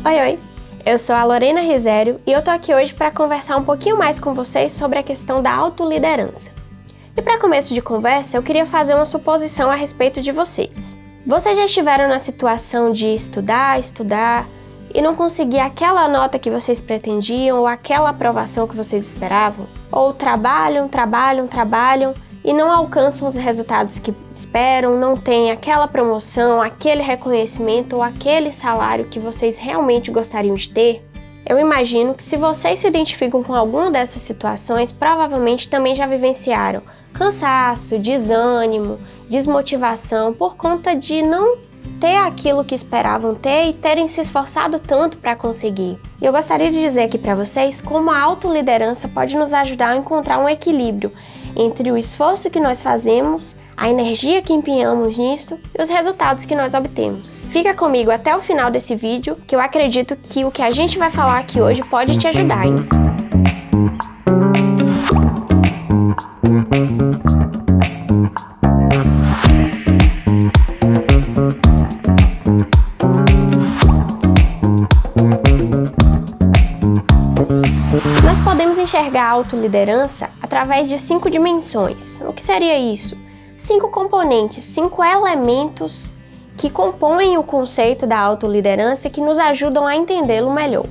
Oi, oi! Eu sou a Lorena Risério e eu tô aqui hoje para conversar um pouquinho mais com vocês sobre a questão da autoliderança. E para começo de conversa, eu queria fazer uma suposição a respeito de vocês. Vocês já estiveram na situação de estudar e não conseguir aquela nota que vocês pretendiam ou aquela aprovação que vocês esperavam? Ou trabalham e não alcançam os resultados que esperam, não têm aquela promoção, aquele reconhecimento ou aquele salário que vocês realmente gostariam de ter? Eu imagino que se vocês se identificam com alguma dessas situações, provavelmente também já vivenciaram cansaço, desânimo, desmotivação por conta de não ter aquilo que esperavam ter e terem se esforçado tanto para conseguir. E eu gostaria de dizer aqui para vocês como a autoliderança pode nos ajudar a encontrar um equilíbrio entre o esforço que nós fazemos, a energia que empenhamos nisso e os resultados que nós obtemos. Fica comigo até o final desse vídeo, que eu acredito que o que a gente vai falar aqui hoje pode te ajudar, hein? Nós podemos enxergar a autoliderança através de 5 dimensões. O que seria isso? 5 componentes, 5 elementos que compõem o conceito da autoliderança e que nos ajudam a entendê-lo melhor.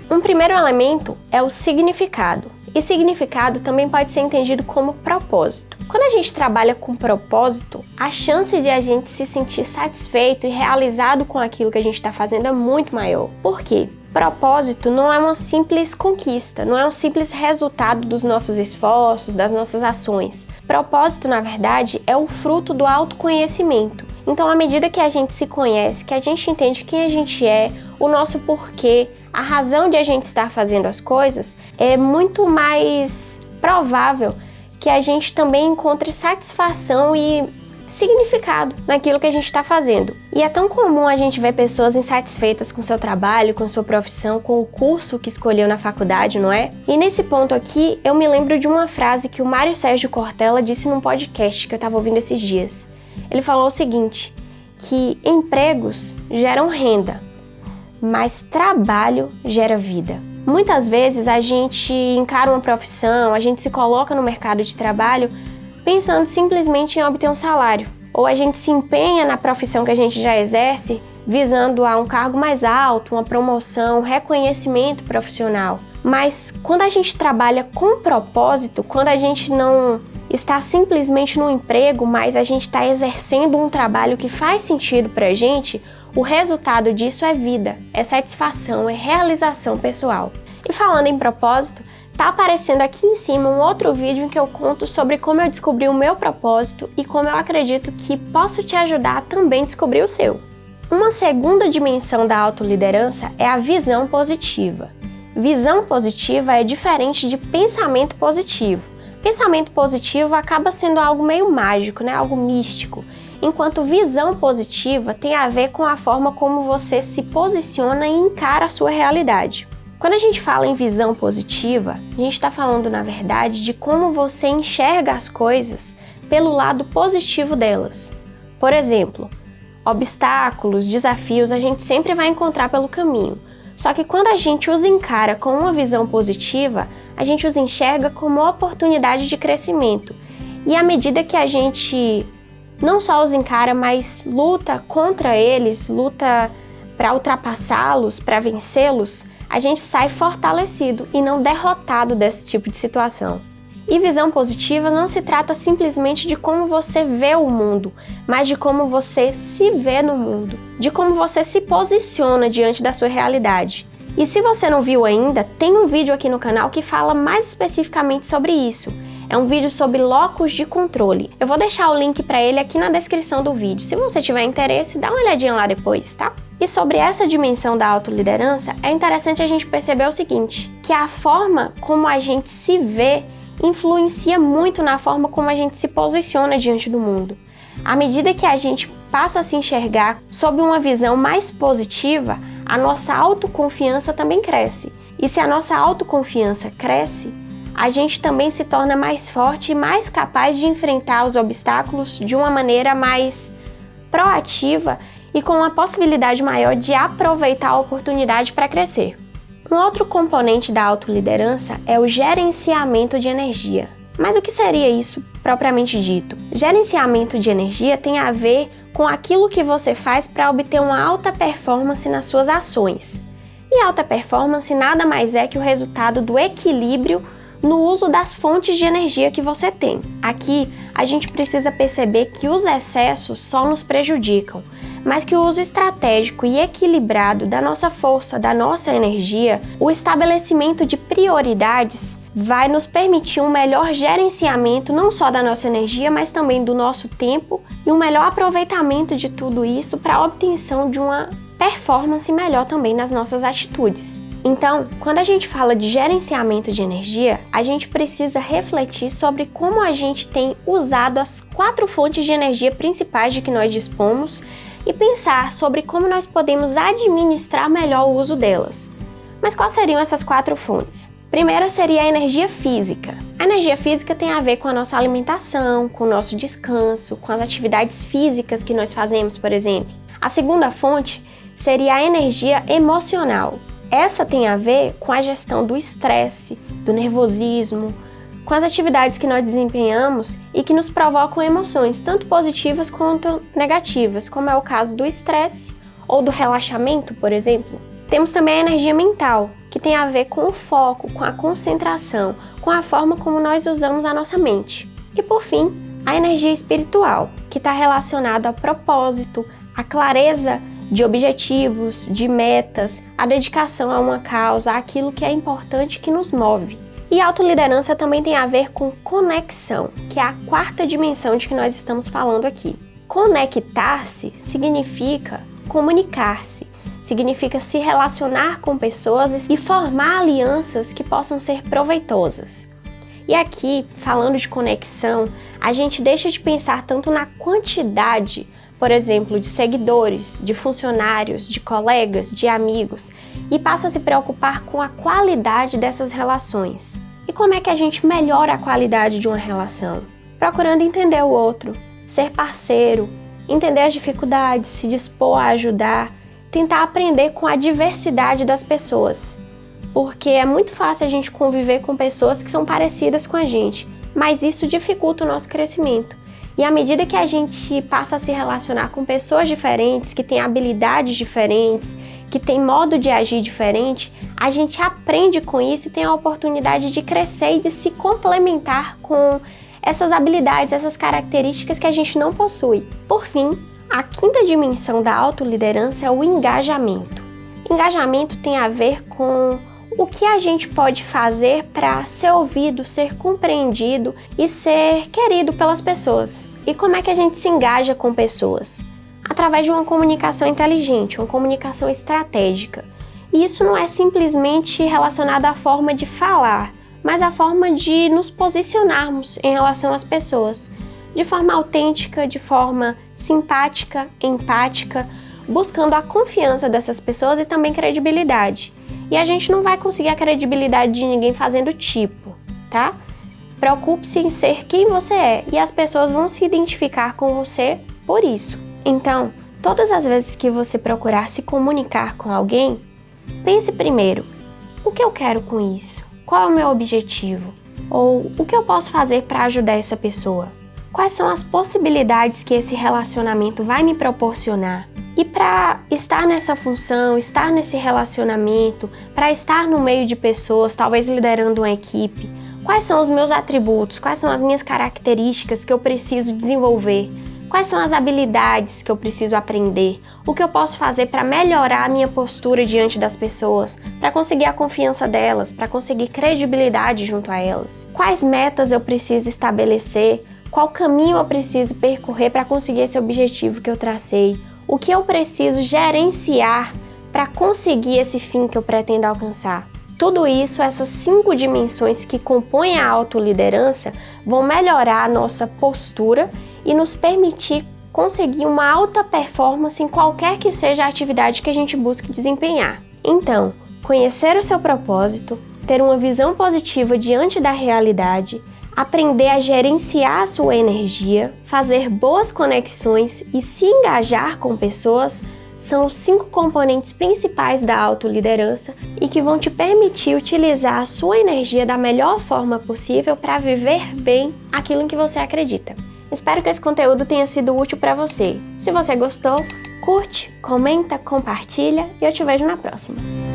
Um primeiro elemento é o significado. E significado também pode ser entendido como propósito. Quando a gente trabalha com propósito, a chance de a gente se sentir satisfeito e realizado com aquilo que a gente está fazendo é muito maior. Por quê? Propósito não é uma simples conquista, não é um simples resultado dos nossos esforços, das nossas ações. Propósito, na verdade, é o fruto do autoconhecimento. Então, à medida que a gente se conhece, que a gente entende quem a gente é, o nosso porquê, a razão de a gente estar fazendo as coisas, é muito mais provável que a gente também encontre satisfação e significado naquilo que a gente está fazendo. E é tão comum a gente ver pessoas insatisfeitas com seu trabalho, com sua profissão, com o curso que escolheu na faculdade, não é? E nesse ponto aqui, eu me lembro de uma frase que o Mário Sérgio Cortella disse num podcast que eu estava ouvindo esses dias. Ele falou o seguinte, que empregos geram renda, mas trabalho gera vida. Muitas vezes a gente encara uma profissão, a gente se coloca no mercado de trabalho pensando simplesmente em obter um salário. Ou a gente se empenha na profissão que a gente já exerce, visando a um cargo mais alto, uma promoção, um reconhecimento profissional. Mas quando a gente trabalha com propósito, quando a gente não está simplesmente no emprego, mas a gente está exercendo um trabalho que faz sentido pra gente, o resultado disso é vida, é satisfação, é realização pessoal. E falando em propósito, tá aparecendo aqui em cima um outro vídeo em que eu conto sobre como eu descobri o meu propósito e como eu acredito que posso te ajudar a também descobrir o seu. Uma segunda dimensão da autoliderança é a visão positiva. Visão positiva é diferente de pensamento positivo. Pensamento positivo acaba sendo algo meio mágico, né? Algo místico, enquanto visão positiva tem a ver com a forma como você se posiciona e encara a sua realidade. Quando a gente fala em visão positiva, a gente está falando, na verdade, de como você enxerga as coisas pelo lado positivo delas. Por exemplo, obstáculos, desafios, a gente sempre vai encontrar pelo caminho. Só que quando a gente os encara com uma visão positiva, a gente os enxerga como oportunidade de crescimento. E à medida que a gente não só os encara, mas luta contra eles, luta para ultrapassá-los, para vencê-los, a gente sai fortalecido e não derrotado desse tipo de situação. E visão positiva não se trata simplesmente de como você vê o mundo, mas de como você se vê no mundo, de como você se posiciona diante da sua realidade. E se você não viu ainda, tem um vídeo aqui no canal que fala mais especificamente sobre isso. É um vídeo sobre locus de controle. Eu vou deixar o link para ele aqui na descrição do vídeo. Se você tiver interesse, dá uma olhadinha lá depois, tá? E sobre essa dimensão da autoliderança, é interessante a gente perceber o seguinte, que a forma como a gente se vê influencia muito na forma como a gente se posiciona diante do mundo. À medida que a gente passa a se enxergar sob uma visão mais positiva, a nossa autoconfiança também cresce. E se a nossa autoconfiança cresce, a gente também se torna mais forte e mais capaz de enfrentar os obstáculos de uma maneira mais proativa e com uma possibilidade maior de aproveitar a oportunidade para crescer. Um outro componente da autoliderança é o gerenciamento de energia. Mas o que seria isso propriamente dito? Gerenciamento de energia tem a ver com aquilo que você faz para obter uma alta performance nas suas ações. E alta performance nada mais é que o resultado do equilíbrio no uso das fontes de energia que você tem. Aqui, a gente precisa perceber que os excessos só nos prejudicam, mas que o uso estratégico e equilibrado da nossa força, da nossa energia, o estabelecimento de prioridades, vai nos permitir um melhor gerenciamento não só da nossa energia, mas também do nosso tempo e um melhor aproveitamento de tudo isso para a obtenção de uma performance melhor também nas nossas atitudes. Então, quando a gente fala de gerenciamento de energia, a gente precisa refletir sobre como a gente tem usado as 4 fontes de energia principais de que nós dispomos e pensar sobre como nós podemos administrar melhor o uso delas. Mas quais seriam essas 4 fontes? Primeira seria a energia física. A energia física tem a ver com a nossa alimentação, com o nosso descanso, com as atividades físicas que nós fazemos, por exemplo. A segunda fonte seria a energia emocional. Essa tem a ver com a gestão do estresse, do nervosismo, com as atividades que nós desempenhamos e que nos provocam emoções, tanto positivas quanto negativas, como é o caso do estresse ou do relaxamento, por exemplo. Temos também a energia mental, que tem a ver com o foco, com a concentração, com a forma como nós usamos a nossa mente. E por fim, a energia espiritual, que está relacionada ao propósito, à clareza de objetivos, de metas, a dedicação a uma causa, aquilo que é importante que nos move. E a autoliderança também tem a ver com conexão, que é a 4ª dimensão de que nós estamos falando aqui. Conectar-se significa comunicar-se, significa se relacionar com pessoas e formar alianças que possam ser proveitosas. E aqui, falando de conexão, a gente deixa de pensar tanto na quantidade, por exemplo, de seguidores, de funcionários, de colegas, de amigos, e passa a se preocupar com a qualidade dessas relações. E como é que a gente melhora a qualidade de uma relação? Procurando entender o outro, ser parceiro, entender as dificuldades, se dispor a ajudar, tentar aprender com a diversidade das pessoas. Porque é muito fácil a gente conviver com pessoas que são parecidas com a gente, mas isso dificulta o nosso crescimento. E à medida que a gente passa a se relacionar com pessoas diferentes, que têm habilidades diferentes, que têm modo de agir diferente, a gente aprende com isso e tem a oportunidade de crescer e de se complementar com essas habilidades, essas características que a gente não possui. Por fim, a 5ª dimensão da autoliderança é o engajamento. Engajamento tem a ver com o que a gente pode fazer para ser ouvido, ser compreendido e ser querido pelas pessoas. E como é que a gente se engaja com pessoas? Através de uma comunicação inteligente, uma comunicação estratégica. E isso não é simplesmente relacionado à forma de falar, mas à forma de nos posicionarmos em relação às pessoas, de forma autêntica, de forma simpática, empática, buscando a confiança dessas pessoas e também credibilidade. E a gente não vai conseguir a credibilidade de ninguém fazendo tipo, tá? Preocupe-se em ser quem você é e as pessoas vão se identificar com você por isso. Então, todas as vezes que você procurar se comunicar com alguém, pense primeiro, o que eu quero com isso? Qual é o meu objetivo? Ou o que eu posso fazer para ajudar essa pessoa? Quais são as possibilidades que esse relacionamento vai me proporcionar? E para estar nessa função, estar nesse relacionamento, para estar no meio de pessoas, talvez liderando uma equipe, quais são os meus atributos, quais são as minhas características que eu preciso desenvolver, quais são as habilidades que eu preciso aprender, o que eu posso fazer para melhorar a minha postura diante das pessoas, para conseguir a confiança delas, para conseguir credibilidade junto a elas, quais metas eu preciso estabelecer, qual caminho eu preciso percorrer para conseguir esse objetivo que eu tracei, o que eu preciso gerenciar para conseguir esse fim que eu pretendo alcançar. Tudo isso, essas 5 dimensões que compõem a autoliderança, vão melhorar a nossa postura e nos permitir conseguir uma alta performance em qualquer que seja a atividade que a gente busque desempenhar. Então, conhecer o seu propósito, ter uma visão positiva diante da realidade, aprender a gerenciar a sua energia, fazer boas conexões e se engajar com pessoas são os 5 componentes principais da autoliderança e que vão te permitir utilizar a sua energia da melhor forma possível para viver bem aquilo em que você acredita. Espero que esse conteúdo tenha sido útil para você. Se você gostou, curte, comenta, compartilha e eu te vejo na próxima.